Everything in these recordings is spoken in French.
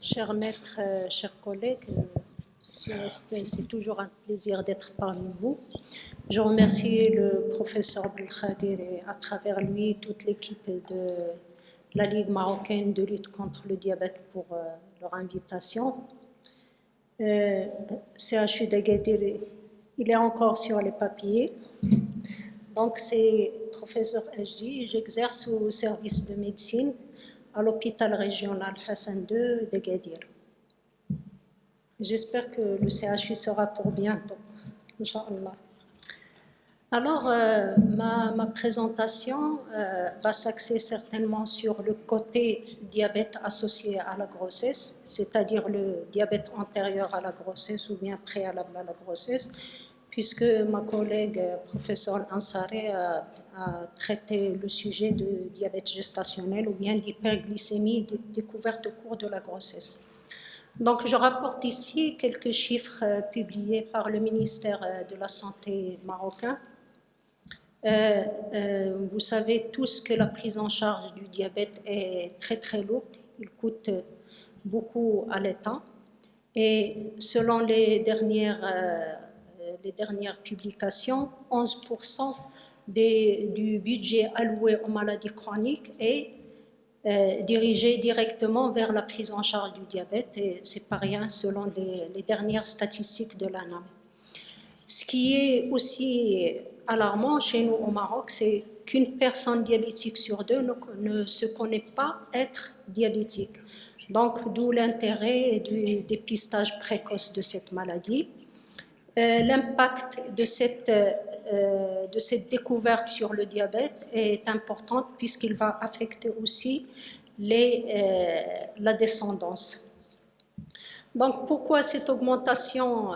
Chers maîtres, chers collègues, c'est toujours un plaisir d'être parmi vous. Je remercie le professeur Belkhadir et à travers lui toute l'équipe de la Ligue marocaine de lutte contre le diabète pour leur invitation. CHU d'Agadir, il est encore sur les papiers. Donc c'est professeur HJ, j'exerce au service de médecine à l'hôpital régional Hassan II d'Agadir. J'espère que le CHU sera pour bientôt, Inch'Allah. Alors, ma présentation va s'axer certainement sur le côté diabète associé à la grossesse, c'est-à-dire le diabète antérieur à la grossesse ou bien préalable à la grossesse, puisque ma collègue professeure Ansari a traité le sujet de diabète gestationnel ou bien d'hyperglycémie découverte au cours de la grossesse. Donc, je rapporte ici quelques chiffres publiés par le ministère de la Santé marocain. Vous savez tous que la prise en charge du diabète est très très lourde, il coûte beaucoup à l'État et selon les dernières publications, 11% du budget alloué aux maladies chroniques est dirigé directement vers la prise en charge du diabète et c'est pas rien selon les dernières statistiques de l'ANAM. Ce qui est aussi alarmant chez nous au Maroc, c'est qu'une personne diabétique sur deux ne se connaît pas être diabétique. Donc, d'où l'intérêt du dépistage précoce de cette maladie. L'impact de cette découverte sur le diabète est importante puisqu'il va affecter aussi la descendance. Donc, pourquoi cette augmentation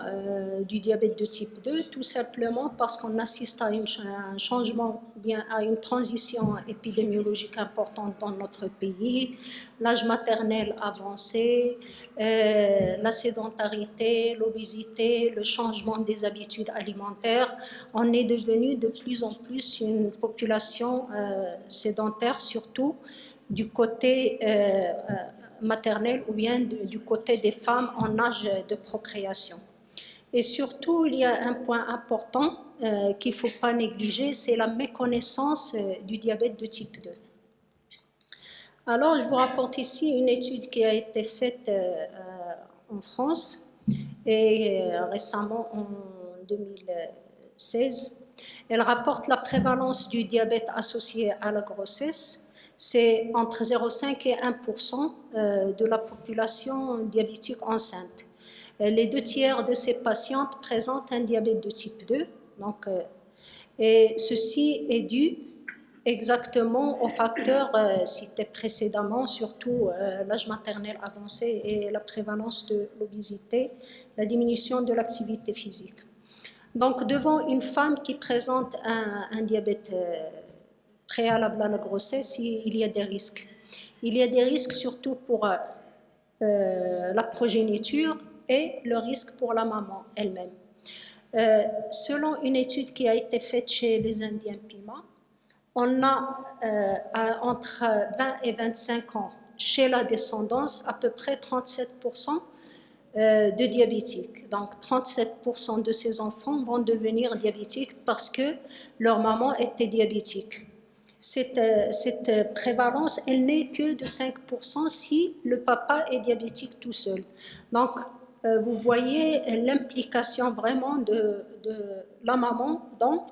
du diabète de type 2? Tout simplement parce qu'on assiste à un changement, bien à une transition épidémiologique importante dans notre pays, l'âge maternel avancé, la sédentarité, l'obésité, le changement des habitudes alimentaires. On est devenu de plus en plus une population sédentaire, surtout du côté maternelle ou bien du côté des femmes en âge de procréation. Et surtout, il y a un point important qu'il ne faut pas négliger, c'est la méconnaissance du diabète de type 2. Alors, je vous rapporte ici une étude qui a été faite en France et récemment en 2016. Elle rapporte la prévalence du diabète associé à la grossesse. C'est entre 0,5 et 1% de la population diabétique enceinte. Les 2/3 de ces patientes présentent un diabète de type 2. Donc, et ceci est dû exactement aux facteurs cités précédemment, surtout l'âge maternel avancé et la prévalence de l'obésité, la diminution de l'activité physique. Donc, devant une femme qui présente un diabète préalable à la grossesse, il y a des risques. Il y a des risques surtout pour la progéniture et le risque pour la maman elle-même. Selon une étude qui a été faite chez les Indiens Pima, on a entre 20 et 25 ans chez la descendance à peu près 37% de diabétiques. Donc 37% de ces enfants vont devenir diabétiques parce que leur maman était diabétique. Cette prévalence, elle n'est que de 5% si le papa est diabétique tout seul. Donc, vous voyez l'implication vraiment de la maman dans,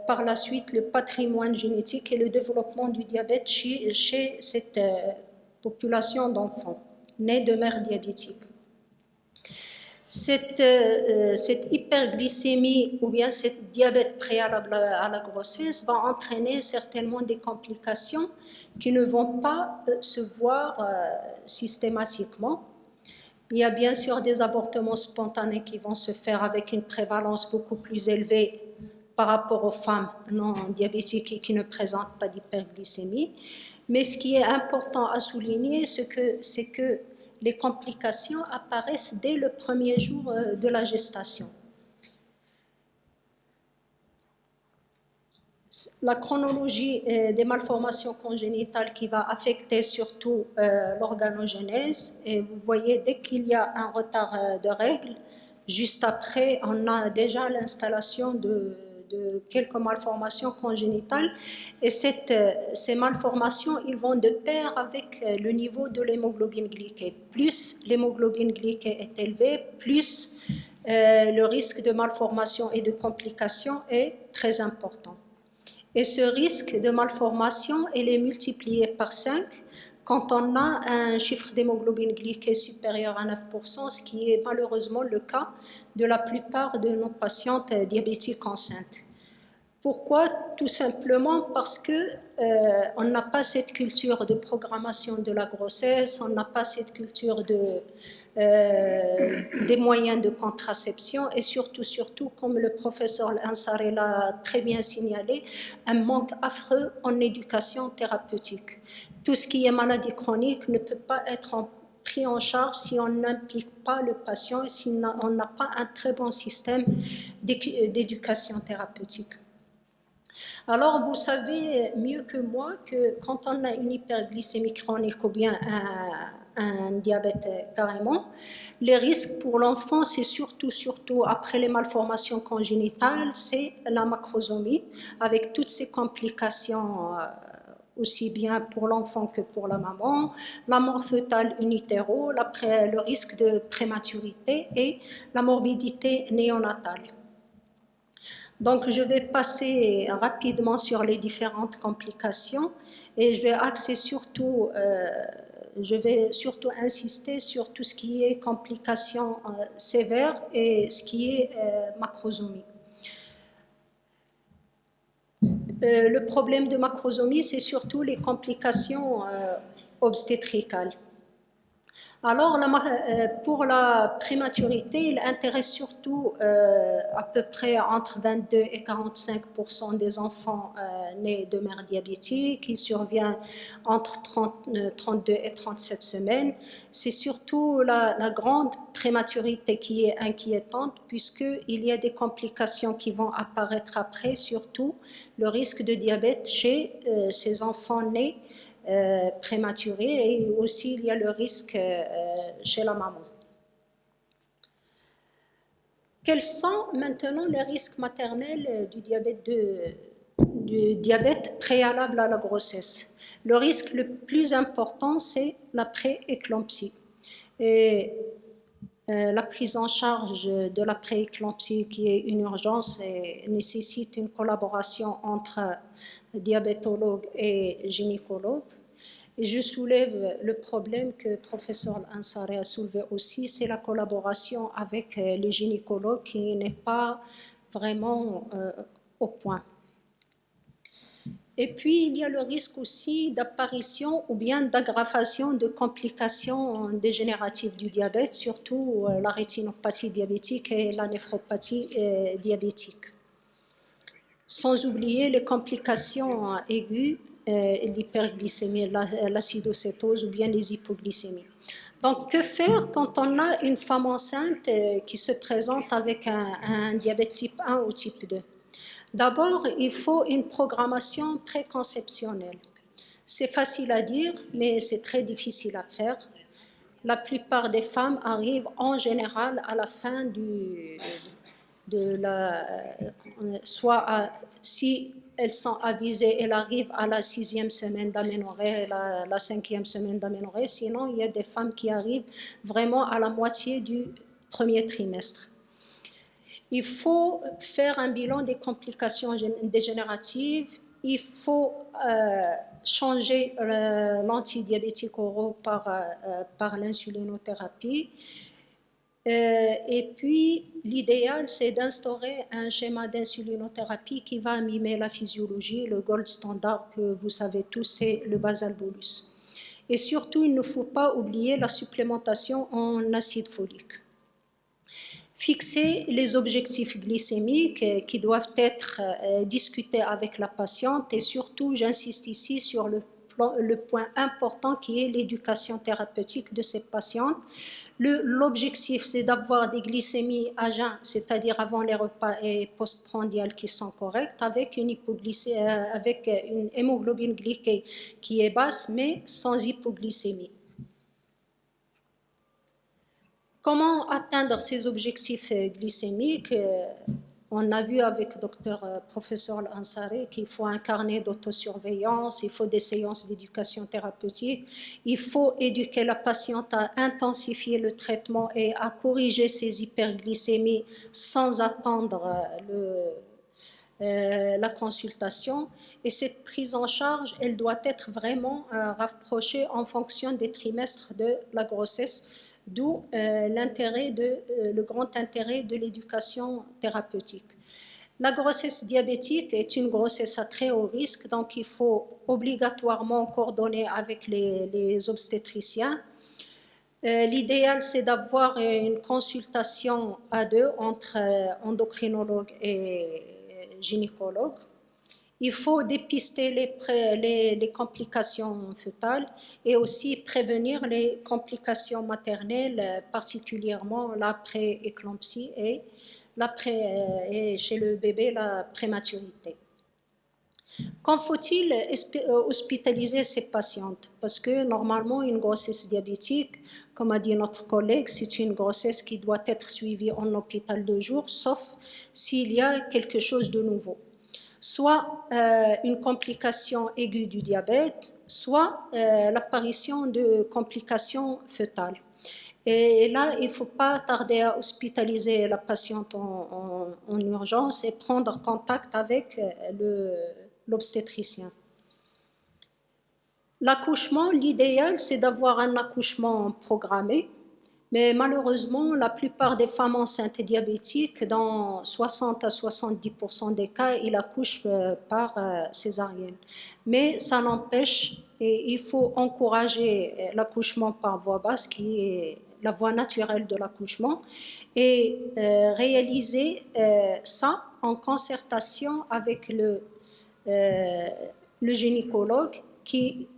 par la suite, le patrimoine génétique et le développement du diabète chez cette population d'enfants nés de mères diabétiques. Cette hyperglycémie ou bien ce diabète préalable à la grossesse va entraîner certainement des complications qui ne vont pas se voir systématiquement. Il y a bien sûr des avortements spontanés qui vont se faire avec une prévalence beaucoup plus élevée par rapport aux femmes non diabétiques et qui ne présentent pas d'hyperglycémie. Mais ce qui est important à souligner, c'est que les complications apparaissent dès le premier jour de la gestation. La chronologie des malformations congénitales qui va affecter surtout l'organogenèse. Et vous voyez, dès qu'il y a un retard de règles, juste après, on a déjà l'installation de quelques malformations congénitales. Et ces malformations, ils vont de pair avec le niveau de l'hémoglobine glyquée. Plus l'hémoglobine glyquée est élevée, plus le risque de malformation et de complications est très important. Et ce risque de malformation, il est multiplié par 5 quand on a un chiffre d'hémoglobine glyquée supérieur à 9%, ce qui est malheureusement le cas de la plupart de nos patientes diabétiques enceintes. Pourquoi? Tout simplement parce que on n'a pas cette culture de programmation de la grossesse, on n'a pas cette culture des moyens de contraception et surtout, comme le professeur Ansari l'a très bien signalé, un manque affreux en éducation thérapeutique. Tout ce qui est maladie chronique ne peut pas être pris en charge si on n'implique pas le patient et si on n'a pas un très bon système d'éducation thérapeutique. Alors, vous savez mieux que moi que quand on a une hyperglycémie chronique ou bien un diabète carrément, les risques pour l'enfant, c'est surtout après les malformations congénitales, c'est la macrosomie, avec toutes ses complications aussi bien pour l'enfant que pour la maman, la mort fœtale in utero, le risque de prématurité et la morbidité néonatale. Donc, je vais passer rapidement sur les différentes complications et je vais surtout insister sur tout ce qui est complications sévères et ce qui est macrosomie. Le problème de macrosomie, c'est surtout les complications obstétricales. Alors, pour la prématurité, il intéresse surtout à peu près entre 22 et 45% des enfants nés de mère diabétique, qui survient entre 32 et 37 semaines. C'est surtout la grande prématurité qui est inquiétante, puisqu'il y a des complications qui vont apparaître après, surtout le risque de diabète chez ces enfants nés prématurés, et aussi il y a le risque chez la maman. Quels sont maintenant les risques maternels du diabète préalable à la grossesse? Le risque le plus important, c'est la prééclampsie. Et la prise en charge de la prééclampsie, qui est une urgence et nécessite une collaboration entre diabétologue et gynécologue. Et je soulève le problème que le professeur Ansari a soulevé aussi, c'est la collaboration avec les gynécologues qui n'est pas vraiment au point. Et puis, il y a le risque aussi d'apparition ou bien d'aggravation de complications dégénératives du diabète, surtout la rétinopathie diabétique et la néphropathie diabétique. Sans oublier les complications aiguës, l'hyperglycémie, l'acidocétose ou bien les hypoglycémies. Donc, que faire quand on a une femme enceinte qui se présente avec un diabète type 1 ou type 2? D'abord, il faut une programmation préconceptionnelle. C'est facile à dire, mais c'est très difficile à faire. La plupart des femmes arrivent en général à la fin si elles sont avisées, elles arrivent à la 6e semaine d'aménorrhée, la 5e semaine d'aménorrhée. Sinon, il y a des femmes qui arrivent vraiment à la moitié du premier trimestre. Il faut faire un bilan des complications dégénératives. Il faut changer l'antidiabétique oraux par l'insulinothérapie. Et puis, l'idéal, c'est d'instaurer un schéma d'insulinothérapie qui va mimer la physiologie. Le gold standard que vous savez tous, c'est le basal bolus. Et surtout, il ne faut pas oublier la supplémentation en acide folique. Fixer les objectifs glycémiques qui doivent être discutés avec la patiente, et surtout, j'insiste ici sur le le point important qui est l'éducation thérapeutique de ces patientes. L'objectif, c'est d'avoir des glycémies à jeun, c'est-à-dire avant les repas et postprandiales qui sont correctes, avec une hémoglobine glyquée qui est basse, mais sans hypoglycémie. Comment atteindre ces objectifs glycémiques? On a vu avec professeur Ansari qu'il faut un carnet d'autosurveillance, il faut des séances d'éducation thérapeutique, il faut éduquer la patiente à intensifier le traitement et à corriger ses hyperglycémies sans attendre la consultation. Et cette prise en charge, elle doit être vraiment rapprochée en fonction des trimestres de la grossesse, d'où le grand intérêt de l'éducation thérapeutique. La grossesse diabétique est une grossesse à très haut risque, donc il faut obligatoirement coordonner avec les obstétriciens. L'idéal, c'est d'avoir une consultation à deux entre endocrinologue et gynécologue. Il faut dépister les complications fœtales et aussi prévenir les complications maternelles, particulièrement la pré-éclampsie et chez le bébé la prématurité. Quand faut-il hospitaliser ces patientes? Parce que normalement, une grossesse diabétique, comme a dit notre collègue, c'est une grossesse qui doit être suivie en hôpital de jour, sauf s'il y a quelque chose de nouveau. Soit une complication aiguë du diabète, soit l'apparition de complications fœtales. Et là, il ne faut pas tarder à hospitaliser la patiente en urgence et prendre contact avec l'obstétricien. L'accouchement, l'idéal, c'est d'avoir un accouchement programmé. Mais malheureusement, la plupart des femmes enceintes diabétiques, dans 60 à 70% des cas, ils accouchent par césarienne. Mais ça n'empêche, et il faut encourager l'accouchement par voie basse, qui est la voie naturelle de l'accouchement, et réaliser ça en concertation avec le gynécologue qui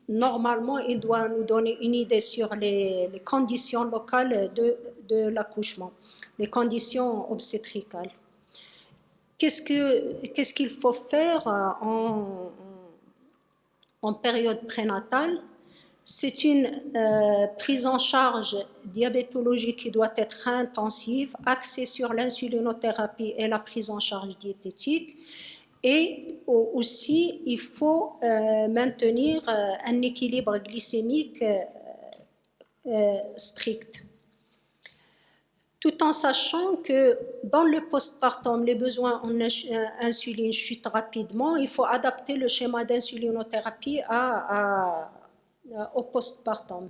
normalement, il doit nous donner une idée sur les conditions locales de l'accouchement, les conditions obstétricales. Qu'est-ce qu'il faut faire en période prénatale? C'est une prise en charge diabétologique qui doit être intensive, axée sur l'insulinothérapie et la prise en charge diététique. Et aussi, il faut maintenir un équilibre glycémique strict. Tout en sachant que dans le postpartum, les besoins en insuline chutent rapidement, il faut adapter le schéma d'insulinothérapie au postpartum.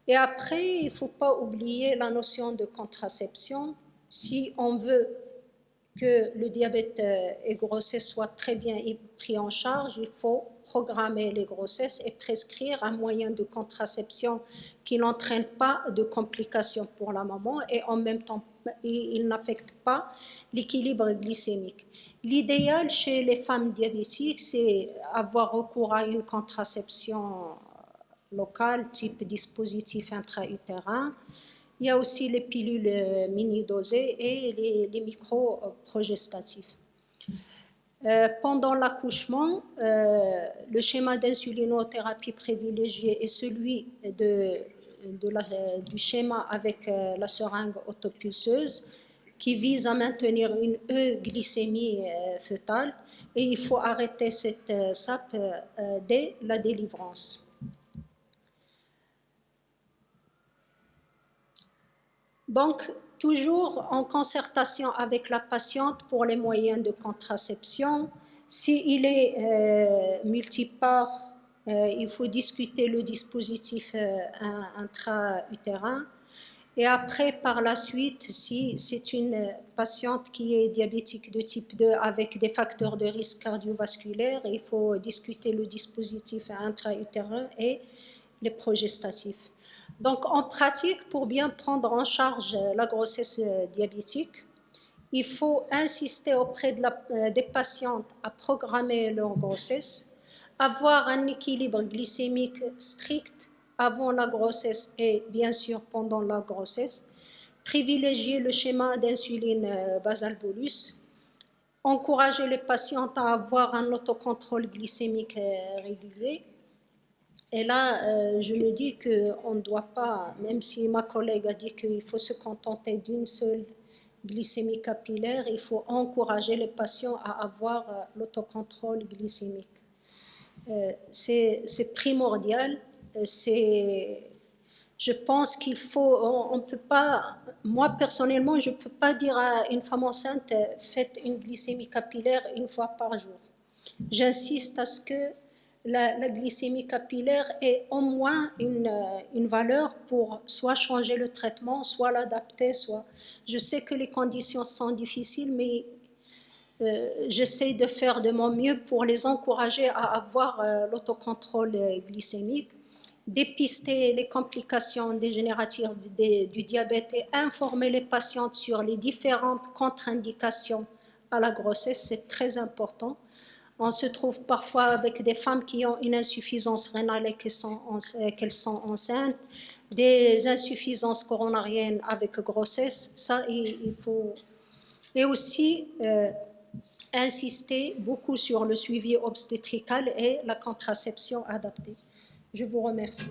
Et après, il ne faut pas oublier la notion de contraception. Si on veut que le diabète et grossesse soient très bien pris en charge, il faut programmer les grossesses et prescrire un moyen de contraception qui n'entraîne pas de complications pour la maman et en même temps, il n'affecte pas l'équilibre glycémique. L'idéal chez les femmes diabétiques, c'est avoir recours à une contraception locale, type dispositif intra-utérin. Il y a aussi les pilules mini-dosées et les micro-progestatifs. Pendant l'accouchement, le schéma d'insulinothérapie privilégié est celui du schéma avec la seringue autopulseuse qui vise à maintenir une euglycémie fœtale et il faut arrêter cette SAP dès la délivrance. Donc, toujours en concertation avec la patiente pour les moyens de contraception. S'il est multipare, il faut discuter le dispositif intra-utérin. Et après, par la suite, si c'est une patiente qui est diabétique de type 2 avec des facteurs de risque cardiovasculaire, il faut discuter le dispositif intra-utérin et les progestatifs. Donc, en pratique, pour bien prendre en charge la grossesse diabétique, il faut insister auprès des patientes à programmer leur grossesse, avoir un équilibre glycémique strict avant la grossesse et bien sûr pendant la grossesse, privilégier le schéma d'insuline basal bolus, encourager les patientes à avoir un autocontrôle glycémique régulier. Et là, je me dis qu'on ne doit pas, même si ma collègue a dit qu'il faut se contenter d'une seule glycémie capillaire, il faut encourager les patients à avoir l'autocontrôle glycémique. C'est primordial. Je pense qu'il faut, on peut pas, moi personnellement, je ne peux pas dire à une femme enceinte, faites une glycémie capillaire une fois par jour. J'insiste à ce que la glycémie capillaire ait au moins une valeur pour soit changer le traitement, soit l'adapter, soit... Je sais que les conditions sont difficiles, mais j'essaie de faire de mon mieux pour les encourager à avoir l'autocontrôle glycémique, dépister les complications dégénératives du diabète et informer les patientes sur les différentes contre-indications à la grossesse, c'est très important. On se trouve parfois avec des femmes qui ont une insuffisance rénale et qu'elles sont enceintes, des insuffisances coronariennes avec grossesse, ça il faut... Et aussi insister beaucoup sur le suivi obstétrical et la contraception adaptée. Je vous remercie.